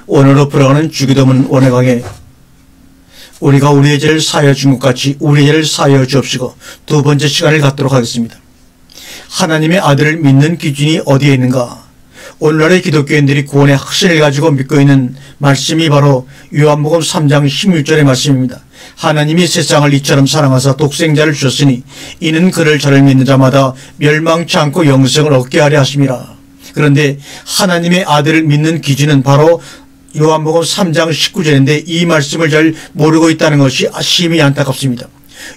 오늘로 풀어가는 주기도문 원해강에 우리가 우리의 죄를 사하여 준 것 같이 우리의 죄를 사하여 주옵시고 두 번째 시간을 갖도록 하겠습니다. 하나님의 아들을 믿는 기준이 어디에 있는가? 오늘날의 기독교인들이 구원의 확신을 가지고 믿고 있는 말씀이 바로 요한복음 3장 16절의 말씀입니다. 하나님이 세상을 이처럼 사랑하사 독생자를 주셨으니 이는 그를 저를 믿는 자마다 멸망치 않고 영생을 얻게 하려 하심이라. 그런데 하나님의 아들을 믿는 기준은 바로 요한복음 3장 19절인데 이 말씀을 잘 모르고 있다는 것이 심히 안타깝습니다.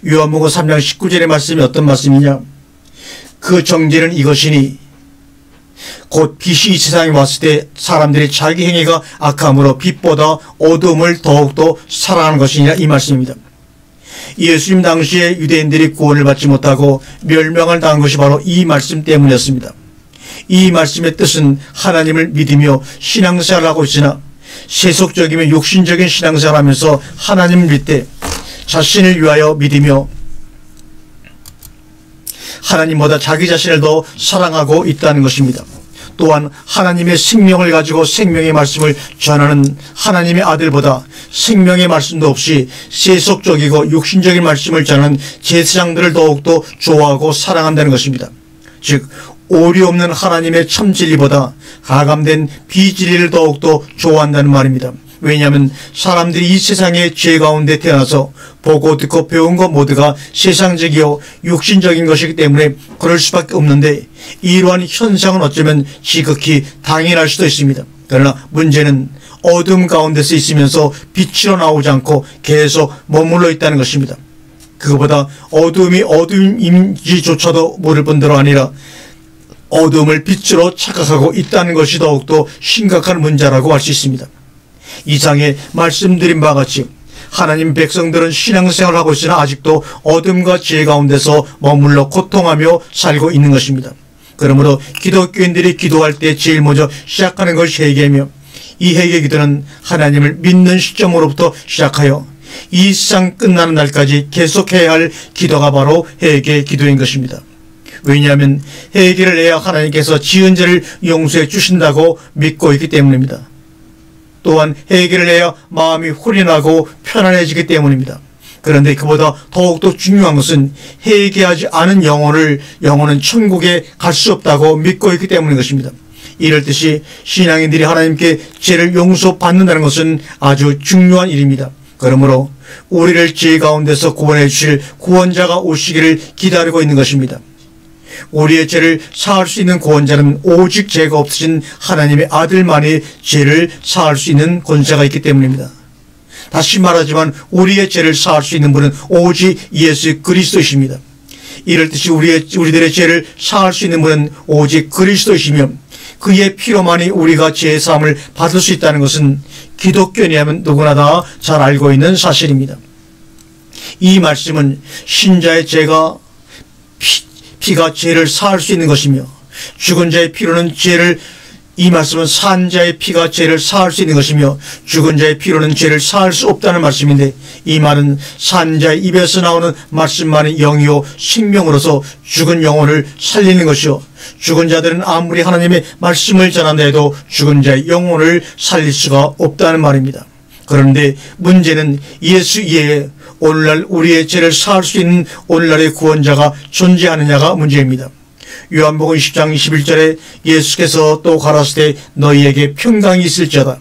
요한복음 3장 19절의 말씀이 어떤 말씀이냐? 그 정죄는 이것이니 곧 빛이 이 세상에 왔을 때 사람들이 자기 행위가 악함으로 빛보다 어둠을 더욱더 사랑하는 것이니라, 이 말씀입니다. 예수님 당시에 유대인들이 구원을 받지 못하고 멸망을 당한 것이 바로 이 말씀 때문이었습니다. 이 말씀의 뜻은 하나님을 믿으며 신앙생활을 하고 있으나 세속적이며 육신적인 신앙생활을 하면서 하나님을 믿되 자신을 위하여 믿으며 하나님보다 자기 자신을 더 사랑하고 있다는 것입니다. 또한 하나님의 생명을 가지고 생명의 말씀을 전하는 하나님의 아들보다 생명의 말씀도 없이 세속적이고 육신적인 말씀을 전하는 제사장들을 더욱더 좋아하고 사랑한다는 것입니다. 즉 오류 없는 하나님의 참진리보다 가감된 비진리를 더욱더 좋아한다는 말입니다. 왜냐하면 사람들이 이 세상의 죄 가운데 태어나서 보고 듣고 배운 것 모두가 세상적이요 육신적인 것이기 때문에 그럴 수밖에 없는데 이러한 현상은 어쩌면 지극히 당연할 수도 있습니다. 그러나 문제는 어둠 가운데서 있으면서 빛으로 나오지 않고 계속 머물러 있다는 것입니다. 그것보다 어둠이 어둠인지조차도 모를 뿐더러 아니라 어둠을 빛으로 착각하고 있다는 것이 더욱더 심각한 문제라고 할 수 있습니다. 이상에 말씀드린 바와 같이 하나님 백성들은 신앙생활을 하고 있으나 아직도 어둠과 죄 가운데서 머물러 고통하며 살고 있는 것입니다. 그러므로 기독교인들이 기도할 때 제일 먼저 시작하는 것이 회개이며 이 회개 기도는 하나님을 믿는 시점으로부터 시작하여 이 세상 끝나는 날까지 계속해야 할 기도가 바로 회개 기도인 것입니다. 왜냐하면 회개를 해야 하나님께서 지은 죄를 용서해 주신다고 믿고 있기 때문입니다. 또한 회개를 해야 마음이 후련하고 편안해지기 때문입니다. 그런데 그보다 더욱더 중요한 것은 회개하지 않은 영혼은 천국에 갈 수 없다고 믿고 있기 때문인 것입니다. 이럴 뜻이 신앙인들이 하나님께 죄를 용서받는다는 것은 아주 중요한 일입니다. 그러므로 우리를 죄 가운데서 구원해 주실 구원자가 오시기를 기다리고 있는 것입니다. 우리의 죄를 사할 수 있는 구원자는 오직 죄가 없으신 하나님의 아들만이 죄를 사할 수 있는 권세가 있기 때문입니다. 다시 말하지만 우리의 죄를 사할 수 있는 분은 오직 예수 그리스도이십니다. 이럴 뜻이 우리들의 죄를 사할 수 있는 분은 오직 그리스도이시며 그의 피로만이 우리가 죄의 사함을 받을 수 있다는 것은 기독교인이라면 누구나 다 잘 알고 있는 사실입니다. 이 말씀은 신자의 피가 죄를 사할 수 있는 것이며 죽은 자의 피로는 이 말씀은 산 자의 피가 죄를 사할 수 있는 것이며 죽은 자의 피로는 죄를 사할 수 없다는 말씀인데 이 말은 산 자의 입에서 나오는 말씀만이 영이요 생명으로서 죽은 영혼을 살리는 것이요 죽은 자들은 아무리 하나님의 말씀을 전한다 해도 죽은 자의 영혼을 살릴 수가 없다는 말입니다. 그런데 문제는 예수 이외에 오늘날 우리의 죄를 사할 수 있는 오늘날의 구원자가 존재하느냐가 문제입니다. 요한복음 10장 21절에 예수께서 또 가라사대 너희에게 평강이 있을지어다.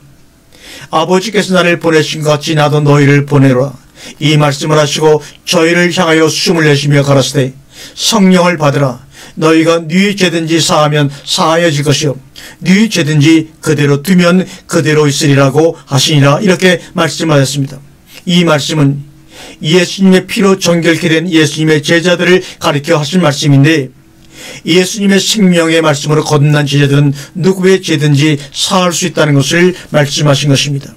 아버지께서 나를 보내신 것 같이 나도 너희를 보내노라. 이 말씀을 하시고 저희를 향하여 숨을 내쉬며 가라사대 성령을 받으라. 너희가 네 죄든지 사하면 사하여질 것이요 네 죄든지 그대로 두면 그대로 있으리라고 하시니라. 이렇게 말씀하셨습니다. 이 말씀은 예수님의 피로 정결케 된 예수님의 제자들을 가리켜 하신 말씀인데 예수님의 생명의 말씀으로 거듭난 제자들은 누구의 죄든지 사할 수 있다는 것을 말씀하신 것입니다.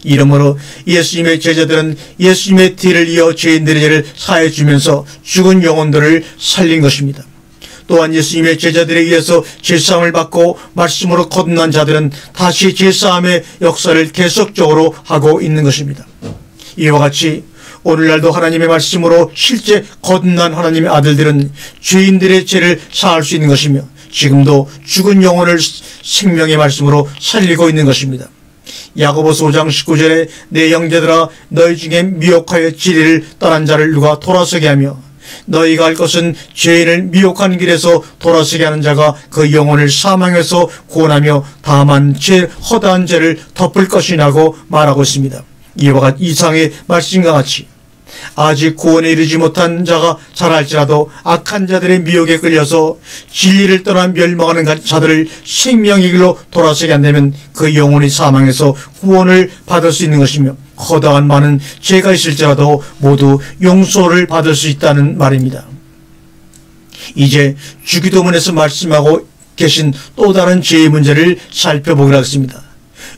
이러므로 예수님의 제자들은 예수님의 뒤를 이어 죄인들의 죄를 사해 주면서 죽은 영혼들을 살린 것입니다. 또한 예수님의 제자들에 의해서 죄사함을 받고 말씀으로 거듭난 자들은 다시 죄사함의 역사를 계속적으로 하고 있는 것입니다. 이와 같이 오늘날도 하나님의 말씀으로 실제 거듭난 하나님의 아들들은 죄인들의 죄를 사할 수 있는 것이며 지금도 죽은 영혼을 생명의 말씀으로 살리고 있는 것입니다. 야고보서 5장 19절에 내 형제들아 너희 중에 미혹하여 진리를 떠난 자를 누가 돌아서게 하며 너희가 할 것은 죄인을 미혹하는 길에서 돌아서게 하는 자가 그 영혼을 사망에서 구원하며 다만 허다한 죄를 덮을 것이라고 말하고 있습니다. 이와 같은 이상의 말씀과 같이 아직 구원에 이르지 못한 자가 잘할지라도 악한 자들의 미혹에 끌려서 진리를 떠나 멸망하는 자들을 생명의 길로 돌아서게 한다면 그 영혼이 사망해서 구원을 받을 수 있는 것이며 허다한 많은 죄가 있을지라도 모두 용서를 받을 수 있다는 말입니다. 이제 주기도문에서 말씀하고 계신 또 다른 죄의 문제를 살펴보기로 하겠습니다.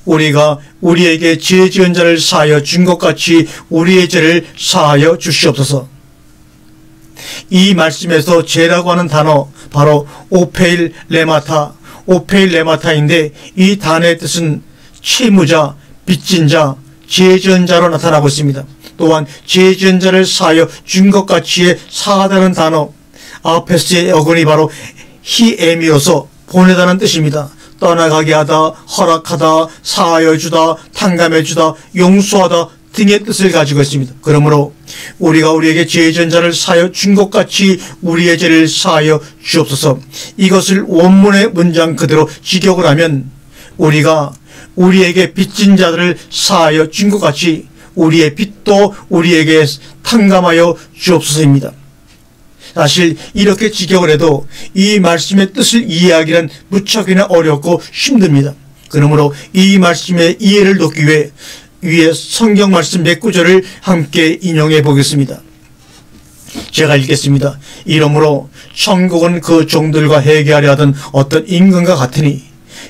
우리가 우리에게 죄 지은 자를 사하여 준 것 같이 우리의 죄를 사하여 주시옵소서. 이 말씀에서 죄라고 하는 단어 바로 오페일 레마타인데 이 단어의 뜻은 채무자, 빚진 자, 죄 지은 자로 나타나고 있습니다. 또한 죄 지은 자를 사하여 준 것 같이의 사하다는 단어 아페스의 어근이 바로 히에미어서 보내다는 뜻입니다. 떠나가게 하다, 허락하다, 사하여 주다, 탕감해 주다, 용서하다 등의 뜻을 가지고 있습니다. 그러므로 우리가 우리에게 죄 지은 자를 사하여 준 것 같이 우리의 죄를 사하여 주옵소서. 이것을 원문의 문장 그대로 직역을 하면 우리가 우리에게 빚진 자들을 사하여 준 것 같이 우리의 빚도 우리에게 탕감하여 주옵소서입니다. 사실 이렇게 직역을 해도 이 말씀의 뜻을 이해하기는 무척이나 어렵고 힘듭니다. 그러므로 이 말씀의 이해를 돕기 위해 위에 성경 말씀 몇 구절을 함께 인용해 보겠습니다. 제가 읽겠습니다. 이러므로 천국은 그 종들과 회개하려 하던 어떤 임금과 같으니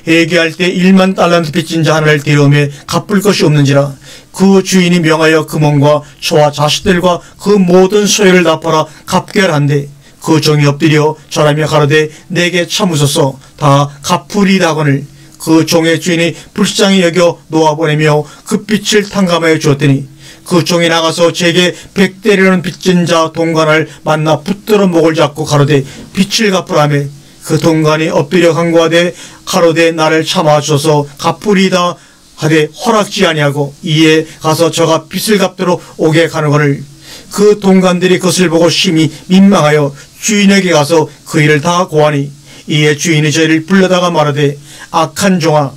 회개할 때 1만 달란트 빚진 자 하나를 데려오며 갚을 것이 없는지라 그 주인이 명하여 그 몸과 저와 자식들과 그 모든 소유를 다 팔아 갚게 하란데 그 종이 엎드려 절하며 가로되 내게 참으소서 다 갚으리이다 하거늘 그 종의 주인이 불쌍히 여겨 놓아보내며 그 빚을 탕감하여 주었더니 그 종이 나가서 제게 100대라는 빚진 자 동관을 만나 붙들어 목을 잡고 가로되 빚을 갚으라며 그 동관이 엎드려 간구하되 가로되 나를 참아주소서 갚으리이다 하되 허락지 아니하고 이에 가서 저가 빚을 갚도록 오게 가는거늘 그 동관들이 그것을 보고 심히 민망하여 주인에게 가서 그 일을 다 고하니 이에 주인이 저희를 불러다가 말하되 악한 종아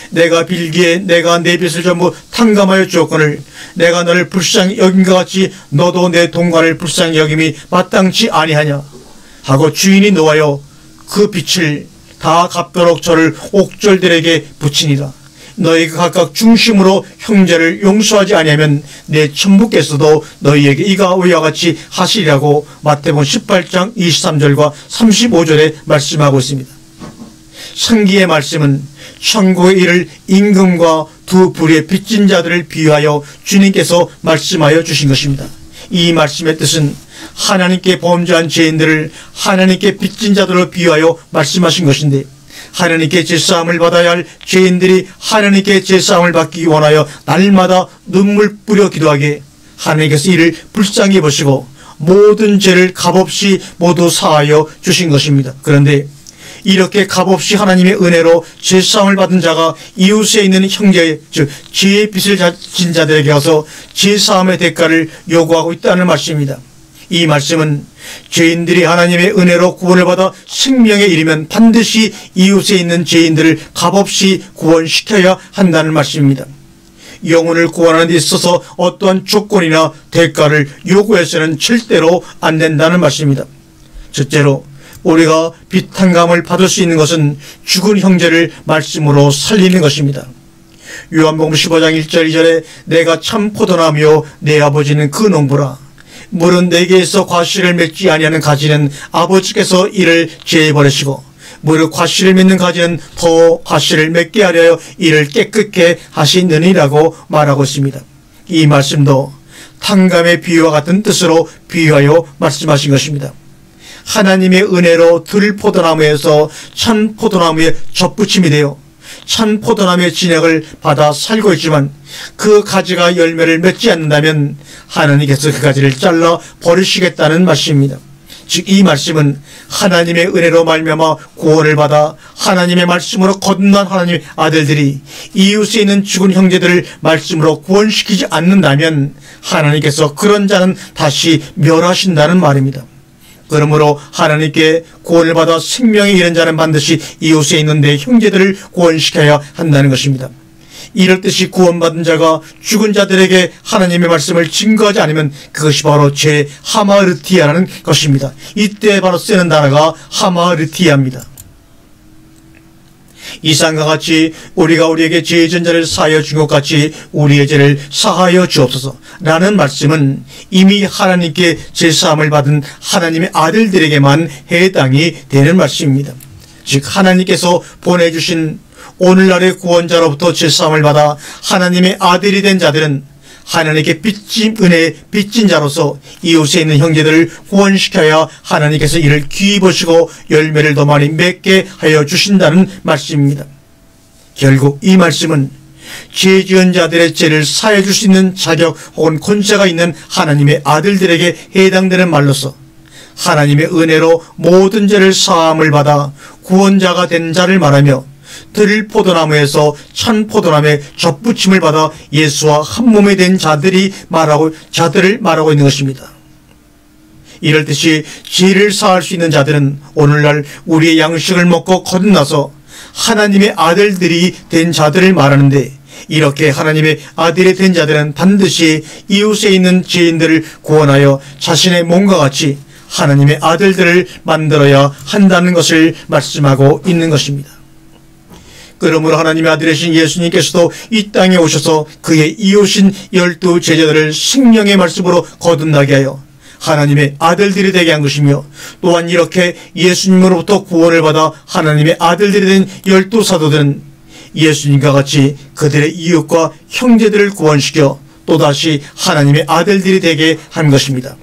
내가 빌기에 내가 내 빚을 전부 탕감하여 주었거늘 내가 너를 불쌍히 여김과 같이 너도 내 동관을 불쌍히 여김이 마땅치 아니하냐 하고 주인이 노하여 그 빚을 다 갚도록 저를 옥졸들에게 붙이니라. 너희가 각각 중심으로 형제를 용서하지 아니하면 내 천부께서도 너희에게 이가 위와 같이 하시리라고 마태복음 18장 23절과 35절에 말씀하고 있습니다. 상기의 말씀은 천국에 이를 임금과 두 부류의 빚진 자들을 비유하여 주님께서 말씀하여 주신 것입니다. 이 말씀의 뜻은 하나님께 범죄한 죄인들을 하나님께 빚진 자들로 비유하여 말씀하신 것인데 하나님께 제사함을 받아야 할 죄인들이 하나님께 제사함을 받기 원하여 날마다 눈물 뿌려 기도하게 하나님께서 이를 불쌍히 보시고 모든 죄를 값없이 모두 사하여 주신 것입니다. 그런데 이렇게 값없이 하나님의 은혜로 제사함을 받은 자가 이웃에 있는 형제 즉 죄의 빚을 진 자들에게 가서 제사함의 대가를 요구하고 있다는 말씀입니다. 이 말씀은 죄인들이 하나님의 은혜로 구원을 받아 생명에 이르면 반드시 이웃에 있는 죄인들을 값없이 구원시켜야 한다는 말씀입니다. 영혼을 구원하는 데 있어서 어떠한 조건이나 대가를 요구해서는 절대로 안 된다는 말씀입니다. 첫째로 우리가 빚 탕감을 받을 수 있는 것은 죽은 형제를 말씀으로 살리는 것입니다. 요한복음 15장 1절 2절에 내가 참 포도나무요 내 아버지는 그 농부라. 물은 내게에서 과실을 맺지 아니하는 가지는 아버지께서 이를 제해버리시고 무릇 과실을 맺는 가지는 더 과실을 맺게 하려 이를 깨끗게 하시느니라고 말하고 있습니다. 이 말씀도 탕감의 비유와 같은 뜻으로 비유하여 말씀하신 것입니다. 하나님의 은혜로 들 포도나무에서 참 포도나무에 접붙임이 되어 참 포도나무의 진액을 받아 살고 있지만 그 가지가 열매를 맺지 않는다면 하나님께서 그 가지를 잘라 버리시겠다는 말씀입니다. 즉 이 말씀은 하나님의 은혜로 말미암아 구원을 받아 하나님의 말씀으로 거듭난 하나님의 아들들이 이웃에 있는 죽은 형제들을 말씀으로 구원시키지 않는다면 하나님께서 그런 자는 다시 멸하신다는 말입니다. 그러므로 하나님께 구원을 받아 생명에 이른 자는 반드시 이웃에 있는 내 형제들을 구원시켜야 한다는 것입니다. 이럴 듯이 구원받은 자가 죽은 자들에게 하나님의 말씀을 증거하지 않으면 그것이 바로 죄 하마르티아라는 것입니다. 이때 바로 쓰는 단어가 하마르티아입니다. 이상과 같이 우리가 우리에게 죄의 전자를 사하여 준 것 같이 우리의 죄를 사하여 주옵소서 라는 말씀은 이미 하나님께 제사함을 받은 하나님의 아들들에게만 해당이 되는 말씀입니다. 즉 하나님께서 보내주신 오늘날의 구원자로부터 제사함을 받아 하나님의 아들이 된 자들은 하나님께 빚진 은혜에 빚진 자로서 이웃에 있는 형제들을 구원시켜야 하나님께서 이를 귀히 보시고 열매를 더 많이 맺게 하여 주신다는 말씀입니다. 결국 이 말씀은 죄 지은 자들의 죄를 사해 줄 수 있는 자격 혹은 권세가 있는 하나님의 아들들에게 해당되는 말로서 하나님의 은혜로 모든 죄를 사함을 받아 구원자가 된 자를 말하며 들을 포도나무에서 찬 포도나무에 접붙임을 받아 예수와 한 몸이 된 자들을 말하고 있는 것입니다. 이럴 듯이 죄를 사할 수 있는 자들은 오늘날 우리의 양식을 먹고 거듭나서 하나님의 아들들이 된 자들을 말하는데, 이렇게 하나님의 아들이 된 자들은 반드시 이웃에 있는 죄인들을 구원하여 자신의 몸과 같이 하나님의 아들들을 만들어야 한다는 것을 말씀하고 있는 것입니다. 그러므로 하나님의 아들이신 예수님께서도 이 땅에 오셔서 그의 이웃인 12 제자들을 생명의 말씀으로 거듭나게 하여 하나님의 아들들이 되게 한 것이며, 또한 이렇게 예수님으로부터 구원을 받아 하나님의 아들들이 된 12 사도들은 예수님과 같이 그들의 이웃과 형제들을 구원시켜 또다시 하나님의 아들들이 되게 한 것입니다.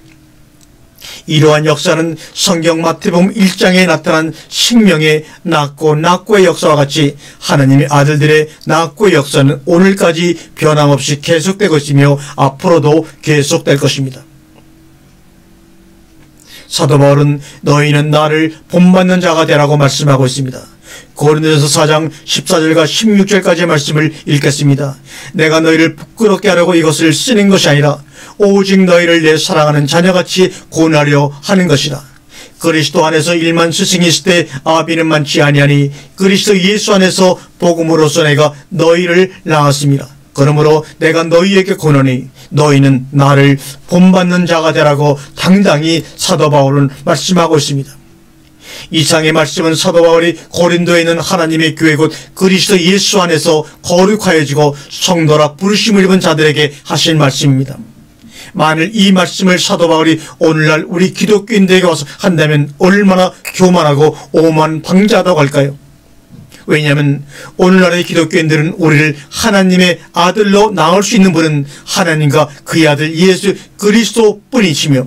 이러한 역사는 성경 마태복음 1장에 나타난 생명의 낳고의 역사와 같이 하나님의 아들들의 낳고의 역사는 오늘까지 변함없이 계속되고 있으며 앞으로도 계속될 것입니다. 사도 바울은 너희는 나를 본받는 자가 되라고 말씀하고 있습니다. 고린도전서 4장 14절과 16절까지의 말씀을 읽겠습니다. 내가 너희를 부끄럽게 하려고 이것을 쓰는 것이 아니라 오직 너희를 내 사랑하는 자녀같이 고나려 하는 것이라. 그리스도 안에서 일만 스승이 있을 때 아비는 많지 아니하니 그리스도 예수 안에서 복음으로서 내가 너희를 낳았습니다. 그러므로 내가 너희에게 권하니 너희는 나를 본받는 자가 되라고 당당히 사도 바울은 말씀하고 있습니다. 이상의 말씀은 사도 바울이 고린도에 있는 하나님의 교회 곧 그리스도 예수 안에서 거룩하여지고 성도라 부르심을 입은 자들에게 하신 말씀입니다. 만일 이 말씀을 사도 바울이 오늘날 우리 기독교인들에게 와서 한다면 얼마나 교만하고 오만방자하다고 할까요? 왜냐하면 오늘날의 기독교인들은 우리를 하나님의 아들로 낳을 수 있는 분은 하나님과 그의 아들 예수 그리스도 뿐이시며,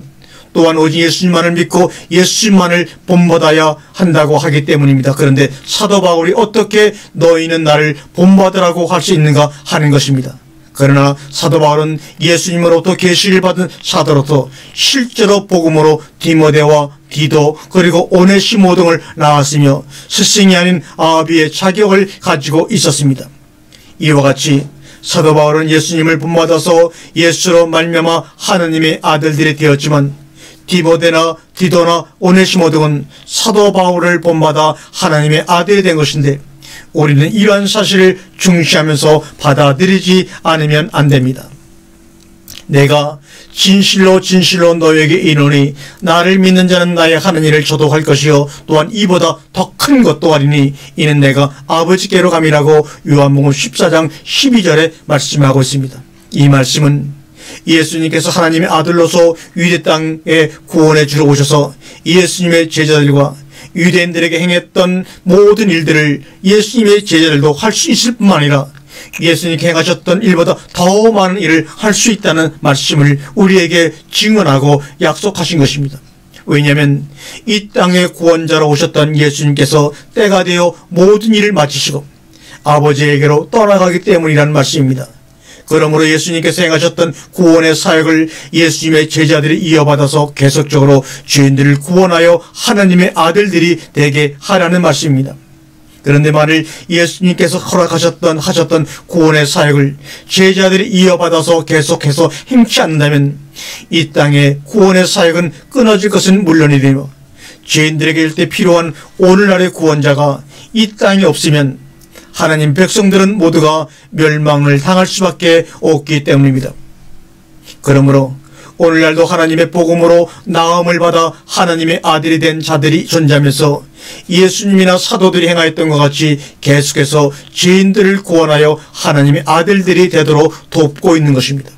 또한 오직 예수님만을 믿고 예수님만을 본받아야 한다고 하기 때문입니다. 그런데 사도 바울이 어떻게 너희는 나를 본받으라고 할 수 있는가 하는 것입니다. 그러나 사도 바울은 예수님으로부터 계시를 받은 사도로서 실제로 복음으로 디모데와 디도 그리고 오네시모 등을 낳았으며 스승이 아닌 아비의 자격을 가지고 있었습니다. 이와 같이 사도 바울은 예수님을 본받아서 예수로 말미암아 하나님의 아들들이 되었지만, 디모데나 디도나 오네시모 등은 사도 바울을 본받아 하나님의 아들이 된 것인데, 우리는 이러한 사실을 중시하면서 받아들이지 않으면 안 됩니다. 내가 진실로 너희에게 이르노니 나를 믿는 자는 나의 하는 일을 저도 할 것이요 또한 이보다 더 큰 것도 하리니 이는 내가 아버지께로 감이라고 요한복음 14장 12절에 말씀하고 있습니다. 이 말씀은 예수님께서 하나님의 아들로서 유대 땅에 구원해 주러 오셔서 예수님의 제자들과 유대인들에게 행했던 모든 일들을 예수님의 제자들도 할 수 있을 뿐만 아니라 예수님께 행하셨던 일보다 더 많은 일을 할 수 있다는 말씀을 우리에게 증언하고 약속하신 것입니다. 왜냐하면 이 땅의 구원자로 오셨던 예수님께서 때가 되어 모든 일을 마치시고 아버지에게로 떠나가기 때문이라는 말씀입니다. 그러므로 예수님께서 행하셨던 구원의 사역을 예수님의 제자들이 이어받아서 계속적으로 죄인들을 구원하여 하나님의 아들들이 되게 하라는 말씀입니다. 그런데 만일 예수님께서 하셨던 구원의 사역을 제자들이 이어받아서 계속해서 행치 않는다면 이 땅의 구원의 사역은 끊어질 것은 물론이되며 죄인들에게 일대 필요한 오늘날의 구원자가 이 땅에 없으면 하나님 백성들은 모두가 멸망을 당할 수밖에 없기 때문입니다. 그러므로 오늘날도 하나님의 복음으로 나음을 받아 하나님의 아들이 된 자들이 존재하면서 예수님이나 사도들이 행하였던 것 같이 계속해서 죄인들을 구원하여 하나님의 아들들이 되도록 돕고 있는 것입니다.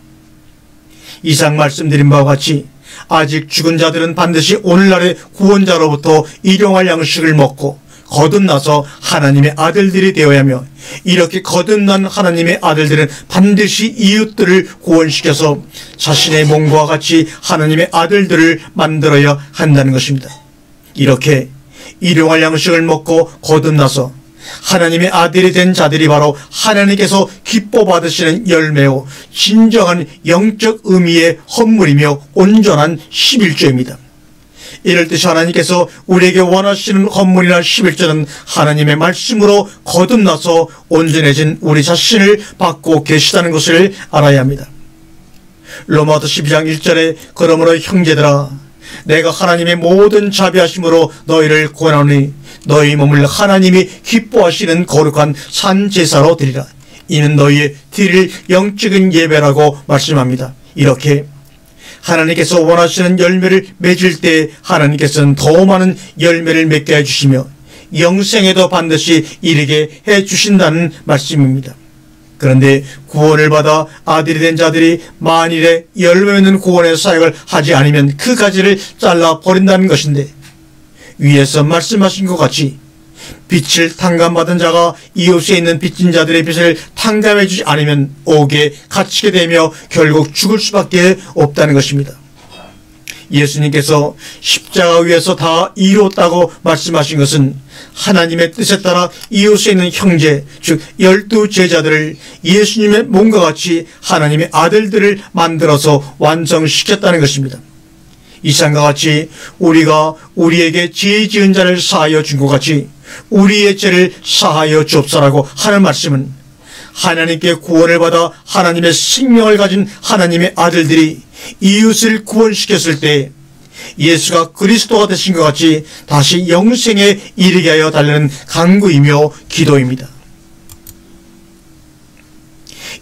이상 말씀드린 바와 같이 아직 죽은 자들은 반드시 오늘날의 구원자로부터 일용할 양식을 먹고 거듭나서 하나님의 아들들이 되어야 하며 이렇게 거듭난 하나님의 아들들은 반드시 이웃들을 구원시켜서 자신의 몸과 같이 하나님의 아들들을 만들어야 한다는 것입니다. 이렇게 일용할 양식을 먹고 거듭나서 하나님의 아들이 된 자들이 바로 하나님께서 기뻐 받으시는 열매요 진정한 영적 의미의 헌물이며 온전한 11조입니다. 이럴 때 하나님께서 우리에게 원하시는 헌물이나 11조는 하나님의 말씀으로 거듭나서 온전해진 우리 자신을 받고 계시다는 것을 알아야 합니다. 로마서 12장 1절에 그러므로 형제들아 내가 하나님의 모든 자비하심으로 너희를 권하노니 너희 몸을 하나님이 기뻐하시는 거룩한 산제사로 드리라. 이는 너희의 드릴 영적인 예배라고 말씀합니다. 이렇게 하나님께서 원하시는 열매를 맺을 때 하나님께서는 더 많은 열매를 맺게 해주시며 영생에도 반드시 이르게 해주신다는 말씀입니다. 그런데 구원을 받아 아들이 된 자들이 만일에 열매 맺는 구원의 사역을 하지 않으면 그 가지를 잘라버린다는 것인데 위에서 말씀하신 것 같이 빛을 탕감받은 자가 이웃에 있는 빚진 자들의 빚을 탕감해 주지 않으면 옥에 갇히게 되며 결국 죽을 수밖에 없다는 것입니다. 예수님께서 십자가 위에서 다 이루었다고 말씀하신 것은 하나님의 뜻에 따라 이웃에 있는 형제 즉 12 제자들을 예수님의 몸과 같이 하나님의 아들들을 만들어서 완성시켰다는 것입니다. 이상과 같이 우리가 우리에게 죄 지은 자를 사하여 준 것 같이 우리의 죄를 사하여 주옵소라고 하는 말씀은 하나님께 구원을 받아 하나님의 생명을 가진 하나님의 아들들이 이웃을 구원시켰을 때 예수가 그리스도가 되신 것 같이 다시 영생에 이르게 하여 달라는 간구이며 기도입니다.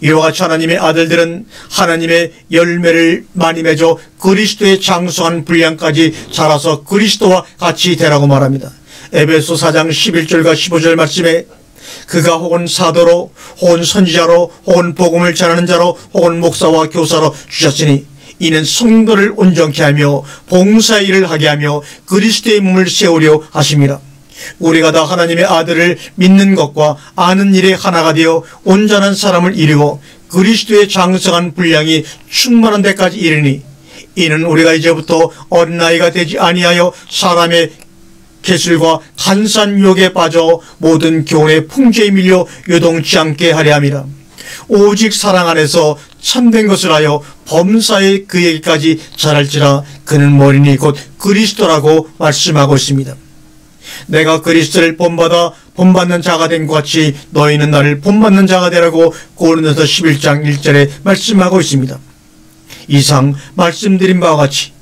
이와 같이 하나님의 아들들은 하나님의 열매를 많이 맺어 그리스도의 장수한 분량까지 자라서 그리스도와 같이 되라고 말합니다. 에베소 4장 11절과 15절 말씀에 그가 혹은 사도로 혹은 선지자로 혹은 복음을 전하는 자로 혹은 목사와 교사로 주셨으니 이는 성도를 온전케 하며 봉사의 일을 하게 하며 그리스도의 몸을 세우려 하심이라. 우리가 다 하나님의 아들을 믿는 것과 아는 일에 하나가 되어 온전한 사람을 이루고 그리스도의 장성한 분량이 충만한 데까지 이르니 이는 우리가 이제부터 어린아이가 되지 아니하여 사람의 계술과 간사한 유혹에 빠져 모든 교훈의 풍조에 밀려 요동치 않게 하려 함이라. 오직 사랑 안에서 참된 것을 하여 범사에 그에게까지 자랄지라. 그는 머리니 곧 그리스도라고 말씀하고 있습니다. 내가 그리스도를 본받는 자가 된 것 같이 너희는 나를 본받는 자가 되라고 고린도서 11장 1절에 말씀하고 있습니다. 이상 말씀드린 바와 같이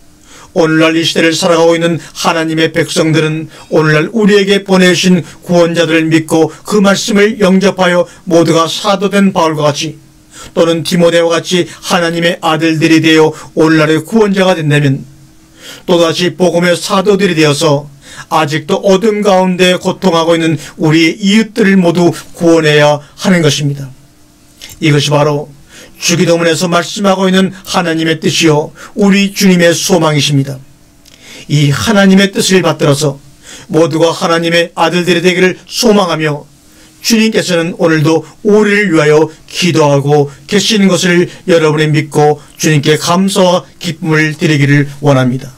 오늘날 이 시대를 살아가고 있는 하나님의 백성들은 오늘날 우리에게 보내주신 구원자들을 믿고 그 말씀을 영접하여 모두가 사도된 바울과 같이 또는 디모데와 같이 하나님의 아들들이 되어 오늘날의 구원자가 된다면 또다시 복음의 사도들이 되어서 아직도 어둠 가운데 고통하고 있는 우리의 이웃들을 모두 구원해야 하는 것입니다. 이것이 바로 주기도문에서 말씀하고 있는 하나님의 뜻이요 우리 주님의 소망이십니다. 이 하나님의 뜻을 받들어서 모두가 하나님의 아들들이 되기를 소망하며 주님께서는 오늘도 우리를 위하여 기도하고 계시는 것을 여러분이 믿고 주님께 감사와 기쁨을 드리기를 원합니다.